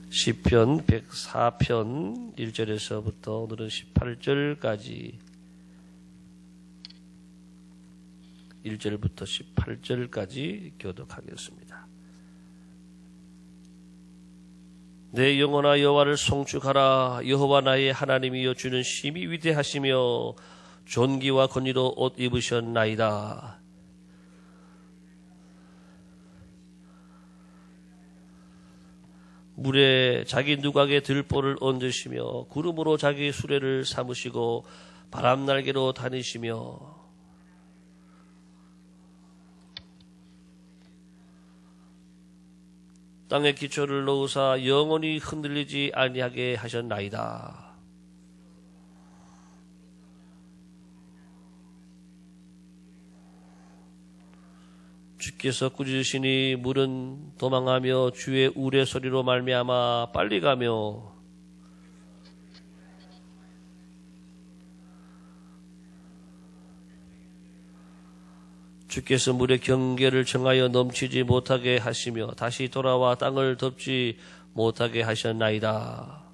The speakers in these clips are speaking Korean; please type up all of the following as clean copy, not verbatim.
시편 104편 1절에서부터 오늘은 18절까지 1절부터 18절까지 교독하겠습니다. 내 영혼아 여호와를 송축하라. 여호와 나의 하나님이여 주는 심히 위대하시며 존귀와 권위로 옷 입으셨나이다. 물에 자기 누각에 들보를 얹으시며 구름으로 자기 수레를 삼으시고 바람날개로 다니시며 땅에 기초를 놓으사 영원히 흔들리지 아니하게 하셨나이다. 주께서 꾸짖으시니 물은 도망하며 주의 우레소리로 말미암아 빨리 가며 주께서 물의 경계를 정하여 넘치지 못하게 하시며 다시 돌아와 땅을 덮지 못하게 하셨나이다.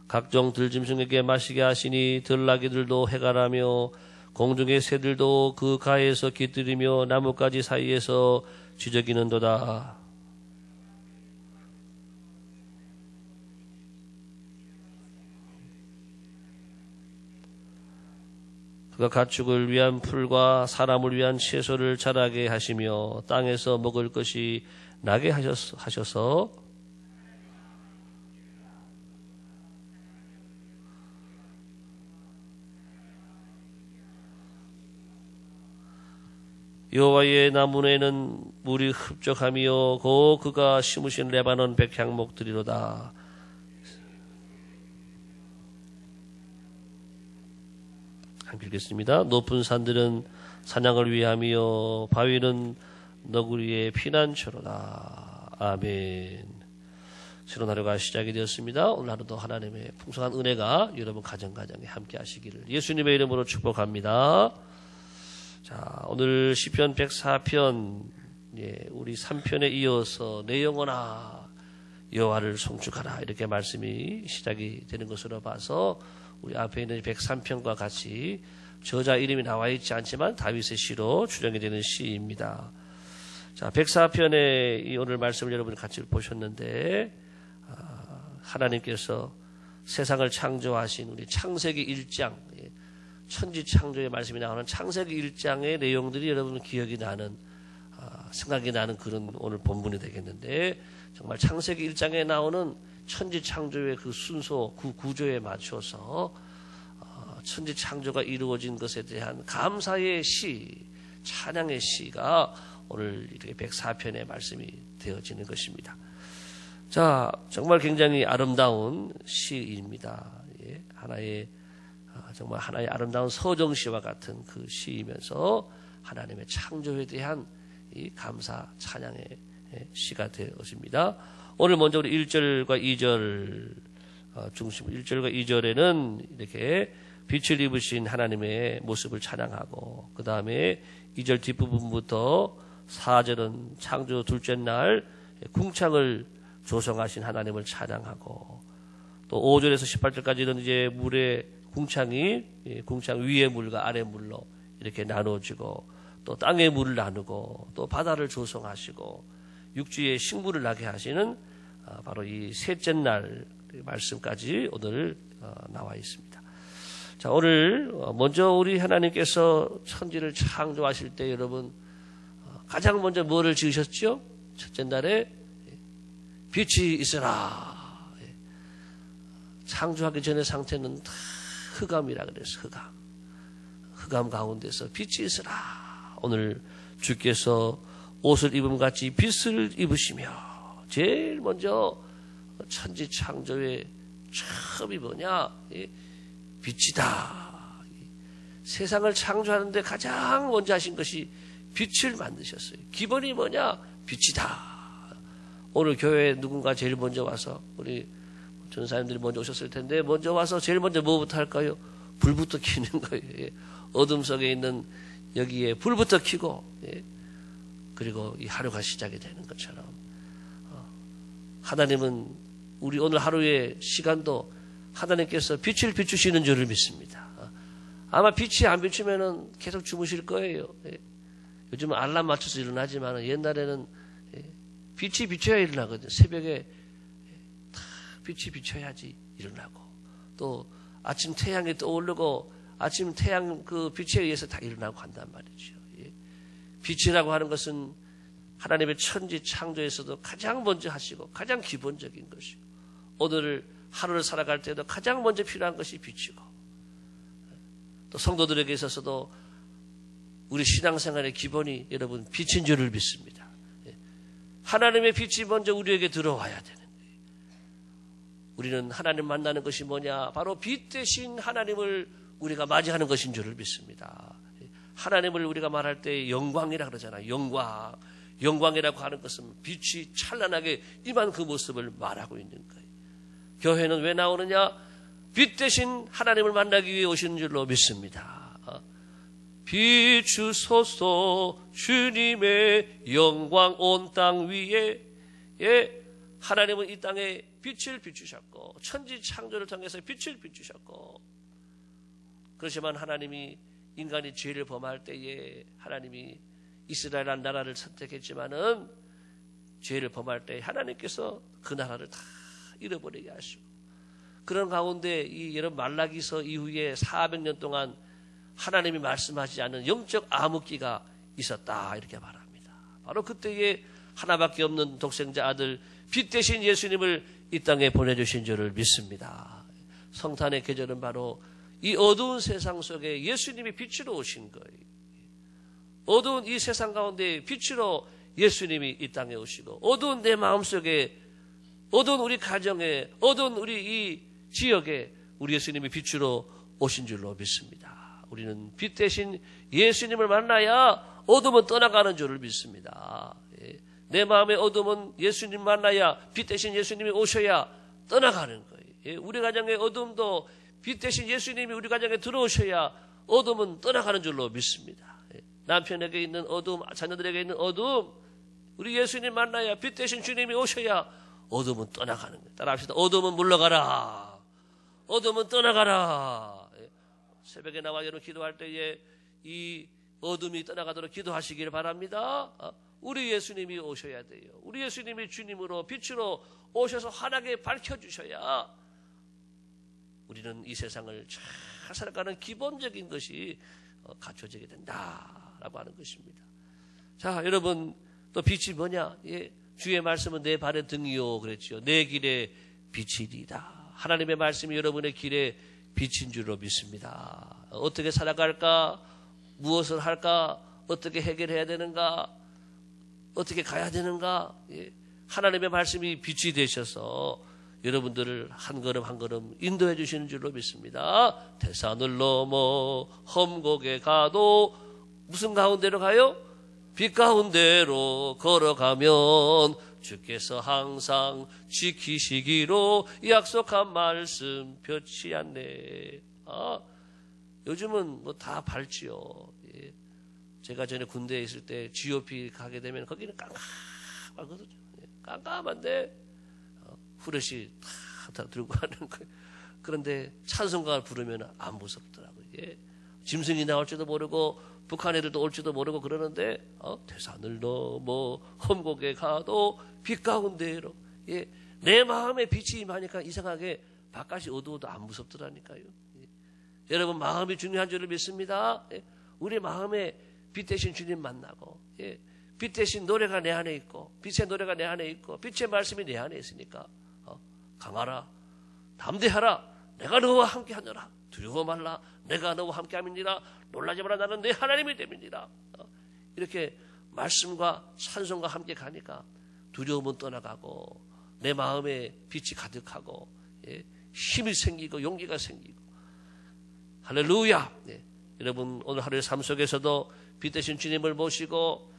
각종 들짐승에게 마시게 하시니 들나귀들도 해가라며 공중의 새들도 그 가에서 깃들이며 나뭇가지 사이에서 지저귀는도다. 그가 가축을 위한 풀과 사람을 위한 채소를 자라게 하시며 땅에서 먹을 것이 나게 하셔서 여호와의 나무에는 물이 흡족하며 고 그가 심으신 레바논 백향목들이로다. 함께 읽겠습니다. 높은 산들은 사냥을 위함이요 바위는 너구리의 피난처로다. 아멘. 새로운 하루가 시작이 되었습니다. 오늘 하루도 하나님의 풍성한 은혜가 여러분 가정가정에 함께 하시기를 예수님의 이름으로 축복합니다. 자, 오늘 시편 104편, 우리 3편에 이어서 내 영혼아 여호와를 송축하라 이렇게 말씀이 시작이 되는 것으로 봐서 우리 앞에 있는 103편과 같이 저자 이름이 나와 있지 않지만 다윗의 시로 추정이 되는 시입니다. 자, 104편의 오늘 말씀을 여러분이 같이 보셨는데 하나님께서 세상을 창조하신 우리 창세기 1장 천지 창조의 말씀이 나오는 창세기 1장의 내용들이 여러분 기억이 나는 생각이 나는 그런 오늘 본문이 되겠는데 정말 창세기 1장에 나오는 천지 창조의 그 순서, 그 구조에 맞춰서 천지 창조가 이루어진 것에 대한 감사의 시, 찬양의 시가 오늘 이렇게 104편의 말씀이 되어지는 것입니다. 자, 정말 굉장히 아름다운 시입니다. 하나의 정말 하나의 아름다운 서정시와 같은 그 시이면서 하나님의 창조에 대한 이 감사 찬양의 시가 되었습니다. 오늘 먼저 우리 1절과 2절 중심 1절과 2절에는 이렇게 빛을 입으신 하나님의 모습을 찬양하고 그 다음에 2절 뒷부분부터 4절은 창조 둘째 날 궁창을 조성하신 하나님을 찬양하고 또 5절에서 18절까지는 이제 물의 궁창이 궁창 위의 물과 아래 물로 이렇게 나누어지고 또 땅의 물을 나누고 또 바다를 조성하시고 육지에 식물을 나게 하시는 바로 이 셋째 날 말씀까지 오늘 나와 있습니다. 자, 오늘 먼저 우리 하나님께서 천지를 창조하실 때 여러분 가장 먼저 뭐를 지으셨죠? 첫째 날에 빛이 있어라. 창조하기 전의 상태는 다 흑암이라 그래서 흑암 가운데서 빛이 있으라. 오늘 주께서 옷을 입음같이 빛을 입으시며 제일 먼저 천지 창조의 처음이 뭐냐? 빛이다. 세상을 창조하는데 가장 먼저 하신 것이 빛을 만드셨어요. 기본이 뭐냐? 빛이다. 오늘 교회에 누군가 제일 먼저 와서 우리 전사님들이 먼저 오셨을 텐데 먼저 와서 제일 먼저 뭐부터 할까요? 불부터 켜는 거예요. 어둠 속에 있는 여기에 불부터 켜고 그리고 이 하루가 시작이 되는 것처럼 하나님은 우리 오늘 하루의 시간도 하나님께서 빛을 비추시는 줄을 믿습니다. 아마 빛이 안 비추면은 계속 주무실 거예요. 요즘은 알람 맞춰서 일어나지만 옛날에는 빛이 비춰야 일어나거든요. 새벽에 빛이 비춰야지 일어나고, 또 아침 태양이 떠오르고 아침 태양 그 빛에 의해서 다 일어나고 한단 말이죠. 빛이라고 하는 것은 하나님의 천지 창조에서도 가장 먼저 하시고 가장 기본적인 것이고, 오늘 하루를 살아갈 때도 가장 먼저 필요한 것이 빛이고, 또 성도들에게 있어서도 우리 신앙생활의 기본이 여러분 빛인 줄을 믿습니다. 하나님의 빛이 먼저 우리에게 들어와야 되는 거예요. 우리는 하나님 만나는 것이 뭐냐? 바로 빛 대신 하나님을 우리가 맞이하는 것인 줄을 믿습니다. 하나님을 우리가 말할 때 영광이라 그러잖아요. 영광이라고 하는 것은 빛이 찬란하게 임한 그 모습을 말하고 있는 거예요. 교회는 왜 나오느냐? 빛 대신 하나님을 만나기 위해 오신 줄로 믿습니다. 비추소서 주님의 영광 온 땅 위에. 하나님은 이 땅에 빛을 비추셨고 천지 창조를 통해서 빛을 비추셨고, 그렇지만 하나님이 인간이 죄를 범할 때에 하나님이 이스라엘이라는 나라를 선택했지만은 죄를 범할 때 하나님께서 그 나라를 다 잃어버리게 하시고, 그런 가운데 이 여러분 말라기서 이후에 400년 동안 하나님이 말씀하지 않은 영적 암흑기가 있었다, 이렇게 말합니다. 바로 그때에 하나밖에 없는 독생자 아들 빛 대신 예수님을 이 땅에 보내주신 줄을 믿습니다. 성탄의 계절은 바로 이 어두운 세상 속에 예수님이 빛으로 오신 거예요. 어두운 이 세상 가운데 빛으로 예수님이 이 땅에 오시고, 어두운 내 마음속에, 어두운 우리 가정에, 어두운 우리 이 지역에 우리 예수님이 빛으로 오신 줄로 믿습니다. 우리는 빛 대신 예수님을 만나야 어둠은 떠나가는 줄을 믿습니다. 내 마음의 어둠은 예수님 만나야, 빛 대신 예수님이 오셔야 떠나가는 거예요. 우리 가정의 어둠도 빛 대신 예수님이 우리 가정에 들어오셔야 어둠은 떠나가는 줄로 믿습니다. 남편에게 있는 어둠, 자녀들에게 있는 어둠, 우리 예수님 만나야, 빛 대신 주님이 오셔야 어둠은 떠나가는 거예요. 따라합시다. 어둠은 물러가라. 어둠은 떠나가라. 새벽에 나와 여러분 기도할 때에 이 어둠이 떠나가도록 기도하시길 바랍니다. 우리 예수님이 오셔야 돼요. 우리 예수님이 주님으로 빛으로 오셔서 환하게 밝혀주셔야 우리는 이 세상을 잘 살아가는 기본적인 것이 갖춰지게 된다라고 하는 것입니다. 자, 여러분, 또 빛이 뭐냐? 주의 말씀은 내 발의 등이요 그랬죠. 내 길에 빛이리이다. 하나님의 말씀이 여러분의 길에 빛인 줄로 믿습니다. 어떻게 살아갈까? 무엇을 할까? 어떻게 해결해야 되는가? 어떻게 가야 되는가? 하나님의 말씀이 빛이 되셔서 여러분들을 한 걸음 한 걸음 인도해 주시는 줄로 믿습니다. 태산을 넘어 험곡에 가도 무슨 가운데로 가요? 빛 가운데로 걸어가면 주께서 항상 지키시기로 약속한 말씀 변치 않네. 요즘은 뭐 다 밝지요. 제가 전에 군대에 있을 때 GOP 가게 되면 거기는 깜깜하거든요. 깜깜한데 후레쉬 다 들고 가는 거예요. 그런데 찬송가를 부르면 안 무섭더라고요. 짐승이 나올지도 모르고 북한 애들도 올지도 모르고 그러는데 태산을 넘어 험곡에 가도 빛 가운데로. 내 마음에 빛이 임하니까 이상하게 바깥이 어두워도 안 무섭더라니까요. 여러분, 마음이 중요한 줄을 믿습니다. 우리 마음에 빛 대신 주님 만나고, 빛 대신 노래가 내 안에 있고, 빛의 노래가 내 안에 있고, 빛의 말씀이 내 안에 있으니까 강하라, 담대하라, 내가 너와 함께 하느라, 두려워 말라, 내가 너와 함께 함이니라, 놀라지 마라, 나는 내 하나님이 됨이니라. 이렇게 말씀과 찬송과 함께 가니까 두려움은 떠나가고 내 마음에 빛이 가득하고 힘이 생기고 용기가 생기고. 할렐루야. 여러분, 오늘 하루의 삶 속에서도 빛 대신 주님을 모시고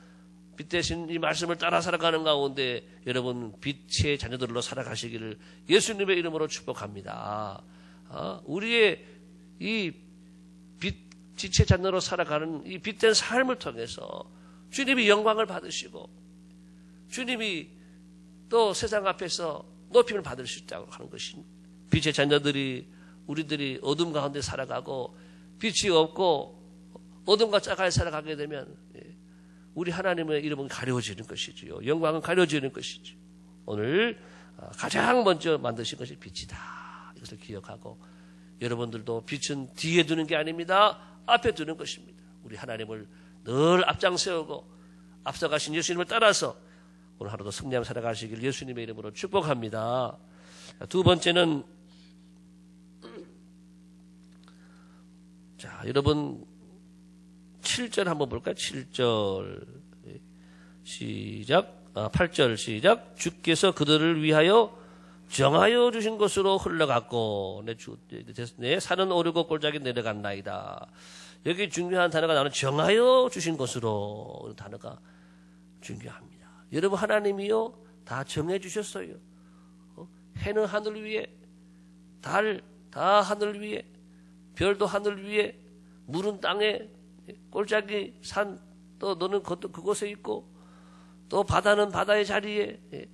빛 대신 이 말씀을 따라 살아가는 가운데 여러분 빛의 자녀들로 살아가시기를 예수님의 이름으로 축복합니다. 우리의 이 빛의 자녀로 살아가는 이 빛된 삶을 통해서 주님이 영광을 받으시고 주님이 또 세상 앞에서 높임을 받을 수 있다고 하는 것입니다. 빛의 자녀들이 우리들이 어둠 가운데 살아가고 빛이 없고 어둠과 짜가에 살아가게 되면 우리 하나님의 이름은 가려워지는 것이지요. 영광은 가려워지는 것이죠. 오늘 가장 먼저 만드신 것이 빛이다. 이것을 기억하고 여러분들도 빛은 뒤에 두는 게 아닙니다. 앞에 두는 것입니다. 우리 하나님을 늘 앞장 세우고 앞서가신 예수님을 따라서 오늘 하루도 승리하며 살아가시길 예수님의 이름으로 축복합니다. 두 번째는 자, 여러분 7절 한번 볼까요? 7절 시작 8절 시작 주께서 그들을 위하여 정하여 주신 곳으로 흘러갔고 내 산은 오르고 골짜기 내려간나이다. 여기 중요한 단어가 나오는 정하여 주신 곳으로 단어가 중요합니다. 여러분 하나님이요 다 정해 주셨어요. 해는 하늘 위에 달 다 하늘 위에 별도 하늘 위에 물은 땅에 골짜기 산 또 너는 그곳에 있고 또 바다는 바다의 자리에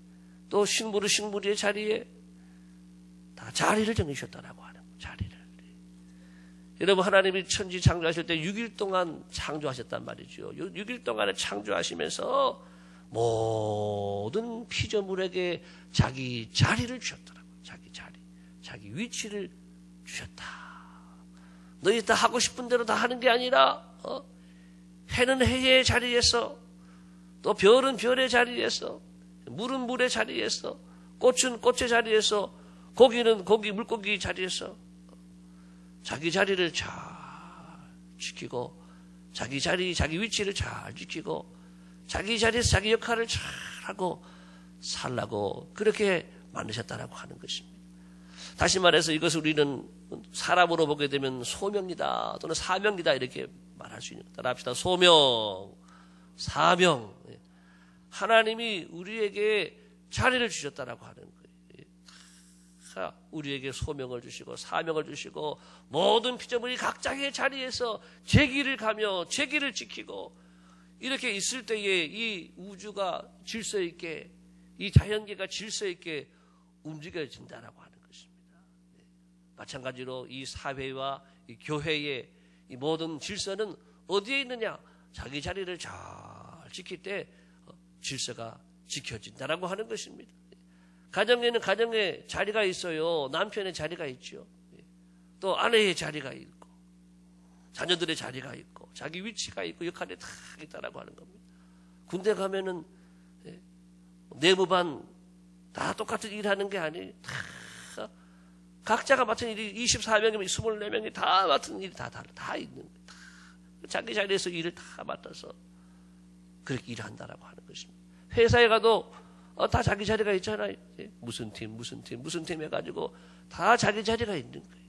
또 식물은 식물의 자리에 다 자리를 정해주셨다라고 하는 자리를. 여러분 하나님이 천지 창조하실 때 6일 동안 창조하셨단 말이죠. 6일 동안에 창조하시면서 모든 피조물에게 자기 자리를 주셨더라고요. 자기 자리, 자기 위치를 주셨다. 너희 다 하고 싶은 대로 다 하는 게 아니라 해는 해의 자리에서 또 별은 별의 자리에서 물은 물의 자리에서 꽃은 꽃의 자리에서 고기는 고기 물고기 자리에서 자기 자리를 잘 지키고 자기 자리 자기 위치를 잘 지키고 자기 자리에서 자기 역할을 잘 하고 살라고 그렇게 만드셨다라고 하는 것입니다. 다시 말해서 이것을 우리는 사람으로 보게 되면 소명이다 또는 사명이다 이렇게 말할 수 있는 따라합시다. 소명, 사명. 하나님이 우리에게 자리를 주셨다라고 하는 거예요. 우리에게 소명을 주시고 사명을 주시고 모든 피조물이 각자의 자리에서 제 길을 가며 제 길을 지키고 이렇게 있을 때에 이 우주가 질서 있게 이 자연계가 질서 있게 움직여진다라고 하는 것입니다. 마찬가지로 이 사회와 이 교회의 이 모든 질서는 어디에 있느냐? 자기 자리를 잘 지킬 때 질서가 지켜진다라고 하는 것입니다. 가정에는 가정의 자리가 있어요. 남편의 자리가 있죠. 또 아내의 자리가 있고 자녀들의 자리가 있고 자기 위치가 있고 역할이 다 있다라고 하는 겁니다. 군대 가면은 내무반 다 똑같은 일하는 게 아니에요. 다 각자가 맡은 일이 24명이면 24명이 다 맡은 일이 다 있는 거예요. 다 자기 자리에서 일을 다 맡아서 그렇게 일한다라고 하는 것입니다. 회사에 가도 다 자기 자리가 있잖아요. 무슨 팀 해가지고 다 자기 자리가 있는 거예요.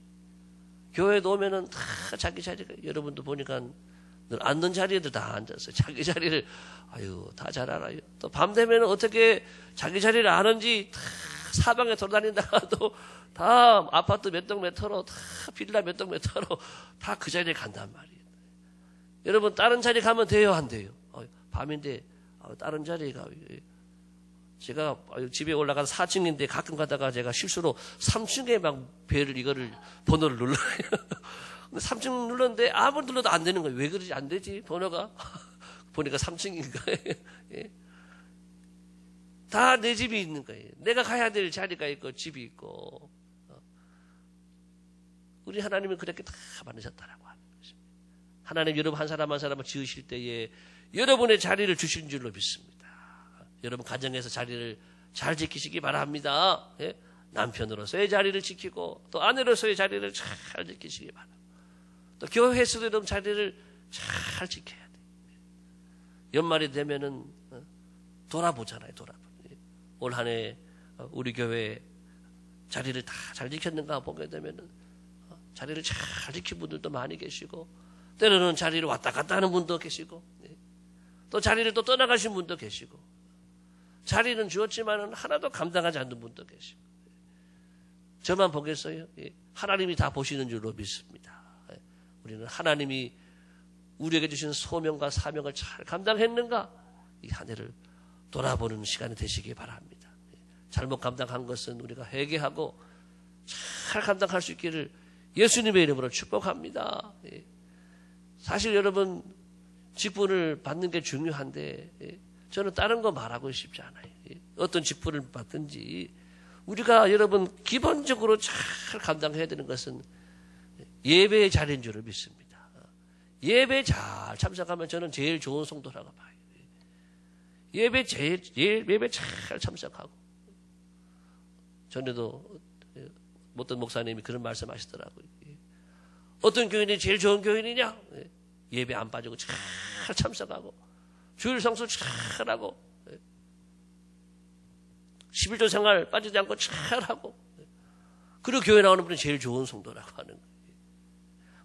교회도 오면은 다 자기 자리가, 여러분도 보니까 늘 앉는 자리에도 다 앉았어요. 자기 자리를, 다 잘 알아요. 또 밤 되면 어떻게 자기 자리를 아는지 다 사방에 돌아다닌다가도 다 아파트 몇 동 몇 호로, 다 빌라 몇 동 몇 호로 다 그 자리에 간단 말이에요. 여러분, 다른 자리 가면 돼요, 안 돼요? 밤인데, 다른 자리에 가요. 제가 집에 올라가서 4층인데 가끔 가다가 제가 실수로 3층에 막 이거를 번호를 눌러요. 근데 3층 눌렀는데 아무리 눌러도 안 되는 거예요. 왜 그러지? 안 되지? 번호가? 보니까 3층인가? 예. 다 내 집이 있는 거예요. 내가 가야 될 자리가 있고 집이 있고. 우리 하나님은 그렇게 다 만드셨다라고 하는 것입니다. 하나님 여러분 한 사람 한 사람을 지으실 때에 여러분의 자리를 주신 줄로 믿습니다. 여러분 가정에서 자리를 잘 지키시기 바랍니다. 예? 남편으로서의 자리를 지키고 또 아내로서의 자리를 잘 지키시기 바랍니다. 또 교회에서도 여러분 자리를 잘 지켜야 돼요. 연말이 되면은 돌아보잖아요. 올 한 해 우리 교회 자리를 다 잘 지켰는가 보게 되면은 자리를 잘 지킨 분들도 많이 계시고 때로는 자리를 왔다 갔다 하는 분도 계시고 또 자리를 또 떠나가신 분도 계시고 자리는 주었지만은 하나도 감당하지 않는 분도 계시고 저만 보겠어요? 하나님이 다 보시는 줄로 믿습니다. 우리는 하나님이 우리에게 주신 소명과 사명을 잘 감당했는가? 이 한 해를 돌아보는 시간이 되시기 바랍니다. 잘못 감당한 것은 우리가 회개하고 잘 감당할 수 있기를 예수님의 이름으로 축복합니다. 사실 여러분 직분을 받는 게 중요한데 저는 다른 거 말하고 싶지 않아요. 어떤 직분을 받든지 우리가 여러분 기본적으로 잘 감당해야 되는 것은 예배의 자리인 줄을 믿습니다. 예배에 잘 참석하면 저는 제일 좋은 성도라고 봐요. 예배 잘 참석하고 전에도 어떤 목사님이 그런 말씀하시더라고요. 어떤 교인이 제일 좋은 교인이냐? 예배 안 빠지고 잘 참석하고 주일 성수 잘하고 11조 생활 빠지지 않고 잘하고 그리고 교회 나오는 분이 제일 좋은 성도라고 하는 거예요.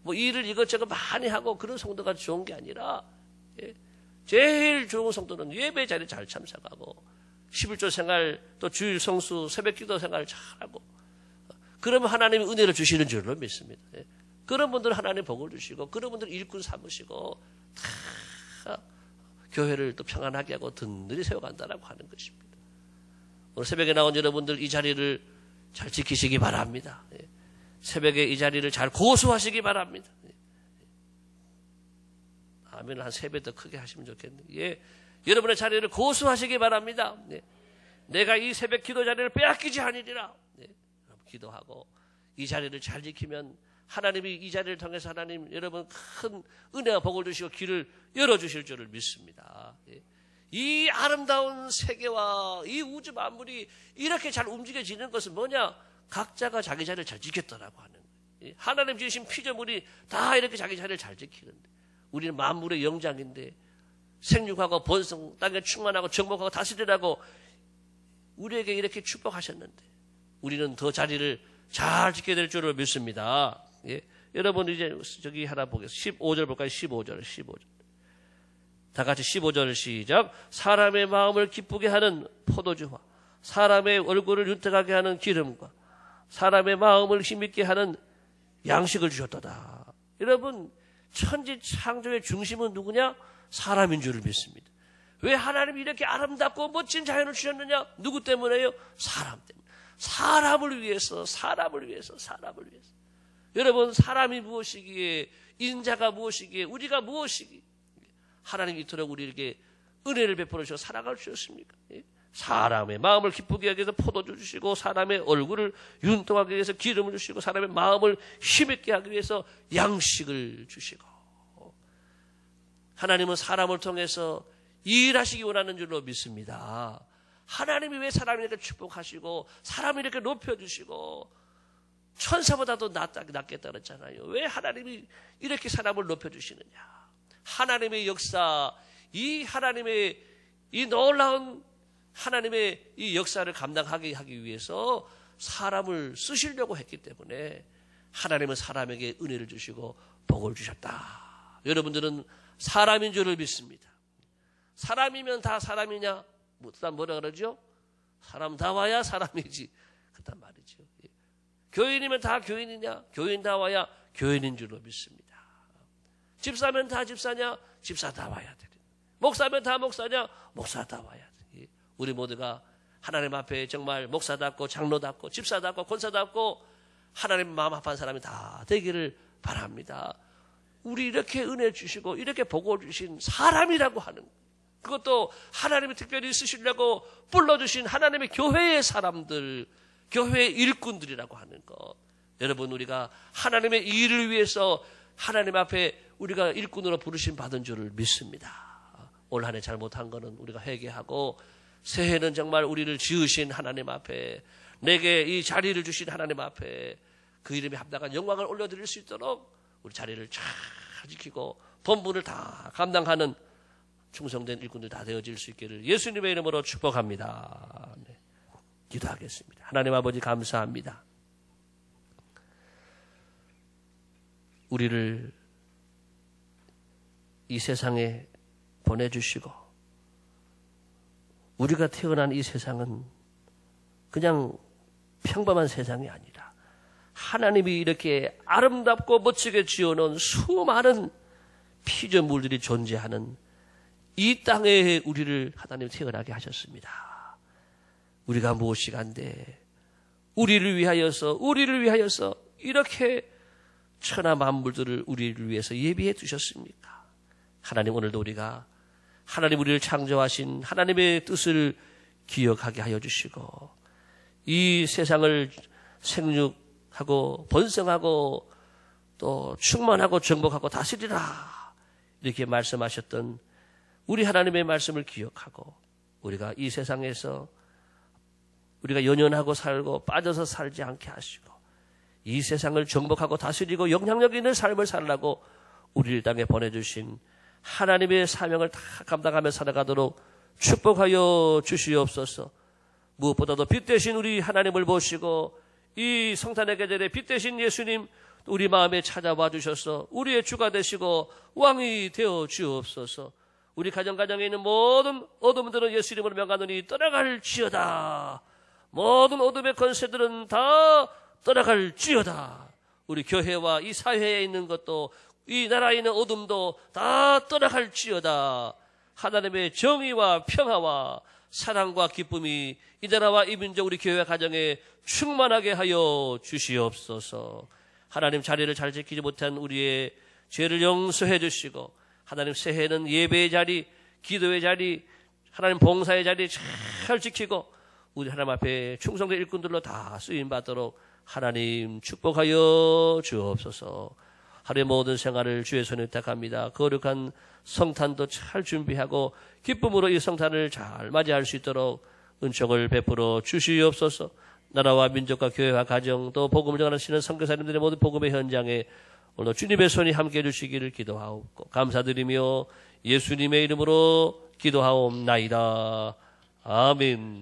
뭐 일을 이것저것 많이 하고 그런 성도가 좋은 게 아니라 제일 좋은 성도는 예배 자리에 잘 참석하고 11조 생활 또 주일 성수 새벽기도 생활 잘하고 그러면 하나님이 은혜를 주시는 줄로 믿습니다. 그런 분들 하나님 복을 주시고 그런 분들 일꾼 삼으시고 다 교회를 또 평안하게 하고 든든히 세워간다라고 하는 것입니다. 오늘 새벽에 나온 여러분들 이 자리를 잘 지키시기 바랍니다. 새벽에 이 자리를 잘 고수하시기 바랍니다. 아멘을 한 3배 더 크게 하시면 좋겠네요. 예, 여러분의 자리를 고수하시기 바랍니다. 내가 이 새벽 기도 자리를 빼앗기지 아니리라. 기도하고 이 자리를 잘 지키면 하나님이 이 자리를 통해서 하나님 여러분 큰 은혜와 복을 주시고 길을 열어주실 줄을 믿습니다. 이 아름다운 세계와 이 우주 만물이 이렇게 잘 움직여지는 것은 뭐냐? 각자가 자기 자리를 잘 지켰더라고 하는 거예요. 하나님 지으신 피조물이 다 이렇게 자기 자리를 잘 지키는데 우리는 만물의 영장인데 생육하고 번성, 땅에 충만하고 정복하고 다스리라고 우리에게 이렇게 축복하셨는데 우리는 더 자리를 잘 지켜야 될 줄을 믿습니다. 예. 여러분 이제 저기 하나 보겠습니다. 15절 볼까요? 15절. 다 같이 15절 시작. 사람의 마음을 기쁘게 하는 포도주와 사람의 얼굴을 윤택하게 하는 기름과 사람의 마음을 힘있게 하는 양식을 주셨도다. 여러분 천지 창조의 중심은 누구냐? 사람인 줄을 믿습니다. 왜 하나님이 이렇게 아름답고 멋진 자연을 주셨느냐? 누구 때문에요? 사람 때문에. 사람을 위해서. 여러분 사람이 무엇이기에 인자가 무엇이기에 우리가 무엇이기에 하나님이 이토록 우리에게 은혜를 베풀어 주셔서 사랑을 주셨습니까? 사람의 마음을 기쁘게 하기 위해서 포도주 주시고 사람의 얼굴을 윤통하기 위해서 기름을 주시고 사람의 마음을 힘있게 하기 위해서 양식을 주시고 하나님은 사람을 통해서 일하시기 원하는 줄로 믿습니다. 하나님이 왜 사람을 이렇게 축복하시고 사람을 이렇게 높여주시고 천사보다도 낫겠다 그랬잖아요. 왜 하나님이 이렇게 사람을 높여주시느냐? 하나님의 역사, 이 하나님의 이 놀라운 하나님의 이 역사를 감당하게 하기 위해서 사람을 쓰시려고 했기 때문에 하나님은 사람에게 은혜를 주시고 복을 주셨다. 여러분들은 사람인 줄을 믿습니다. 사람이면 다 사람이냐? 뭐라 그러죠? 사람다워야 사람이지. 그렇단 말이죠. 교인이면 다 교인이냐? 교인다워야 교인인 줄로 믿습니다. 집사면 다 집사냐? 집사다워야 돼. 목사면 다 목사냐? 목사다워야 돼. 우리 모두가 하나님 앞에 정말 목사답고 장로답고 집사답고 권사답고 하나님 마음 합한 사람이 다 되기를 바랍니다. 우리 이렇게 은혜 주시고 이렇게 복을 주신 사람이라고 하는 그것도 하나님이 특별히 쓰시려고 불러주신 하나님의 교회의 사람들, 교회의 일꾼들이라고 하는 것. 여러분 우리가 하나님의 일을 위해서 하나님 앞에 우리가 일꾼으로 부르심 받은 줄을 믿습니다. 올 한 해 잘못한 거는 우리가 회개하고 새해는 정말 우리를 지으신 하나님 앞에 내게 이 자리를 주신 하나님 앞에 그 이름에 합당한 영광을 올려드릴 수 있도록 우리 자리를 잘 지키고 본분을 다 감당하는 충성된 일꾼들 다 되어질 수 있기를 예수님의 이름으로 축복합니다. 네. 기도하겠습니다. 하나님 아버지 감사합니다. 우리를 이 세상에 보내주시고 우리가 태어난 이 세상은 그냥 평범한 세상이 아니라 하나님이 이렇게 아름답고 멋지게 지어놓은 수많은 피조물들이 존재하는 이 땅에 우리를 하나님 태어나게 하셨습니다. 우리가 무엇이간데 우리를 위하여서 이렇게 천하 만물들을 우리를 위해서 예비해 두셨습니까? 하나님, 오늘도 우리가 하나님 우리를 창조하신 하나님의 뜻을 기억하게 하여 주시고 이 세상을 생육하고 번성하고 또 충만하고 정복하고 다스리라 이렇게 말씀하셨던 우리 하나님의 말씀을 기억하고 우리가 이 세상에서 우리가 연연하고 살고 빠져서 살지 않게 하시고 이 세상을 정복하고 다스리고 영향력 있는 삶을 살라고 우리를 땅에 보내주신 하나님의 사명을 다 감당하며 살아가도록 축복하여 주시옵소서. 무엇보다도 빛 대신 우리 하나님을 모시고 이 성탄의 계절에 빛 대신 예수님 우리 마음에 찾아와 주셔서 우리의 주가 되시고 왕이 되어 주옵소서. 우리 가정에 있는 모든 어둠들은 예수 이름으로 명하노니 떠나갈지어다. 모든 어둠의 권세들은 다 떠나갈지어다. 우리 교회와 이 사회에 있는 것도 이 나라에 있는 어둠도 다 떠나갈지어다. 하나님의 정의와 평화와 사랑과 기쁨이 이 나라와 이 민족 우리 교회와 가정에 충만하게 하여 주시옵소서. 하나님, 자리를 잘 지키지 못한 우리의 죄를 용서해 주시고 하나님, 새해는 예배의 자리, 기도의 자리, 하나님 봉사의 자리 잘 지키고 우리 하나님 앞에 충성된 일꾼들로 다 쓰임받도록 하나님 축복하여 주옵소서. 하루의 모든 생활을 주의 손에 부탁합니다. 거룩한 성탄도 잘 준비하고 기쁨으로 이 성탄을 잘 맞이할 수 있도록 은총을 베풀어 주시옵소서. 나라와 민족과 교회와 가정 또 복음을 전하시는 선교사님들의 모든 복음의 현장에 오늘 주님의 손이 함께해 주시기를 기도하옵고 감사드리며 예수님의 이름으로 기도하옵나이다. 아멘.